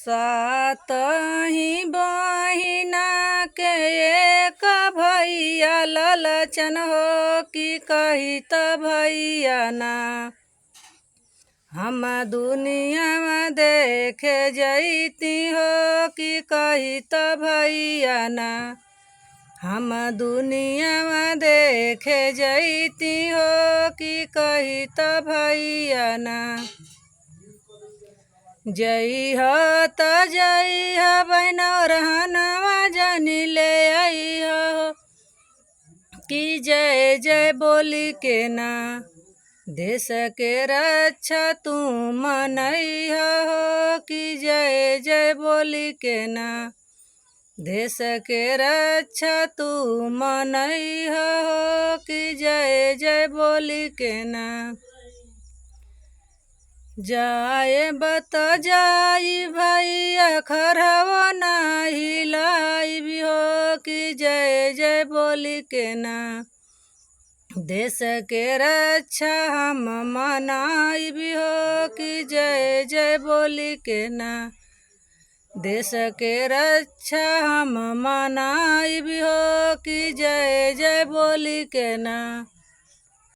सात ही बहिना के एक भैया ललचन हो कि कही त भैया ना। हम दुनिया में देखे जैती हो कि कही त भैया ना। हम दुनिया में देखे जैती हो कि कही त भैया ना। जई हो त जई हो बहनौ रहनवा जनी ले आई हो कि जय जय बोली के ना। देश के रक्षा तू मनई हो कि जय जय बोली के ना। देश के रक्षा तू मनई हो कि जय जय बोली के ना। जाए बत जाई भैया खरवा नाही लाई भी हो कि जय जय बोली के ना। देश के रक्षा हम मनाई भी हो कि जय जय बोली के ना। देश के रक्षा हम मनाई भी हो कि जय जय बोली के ना।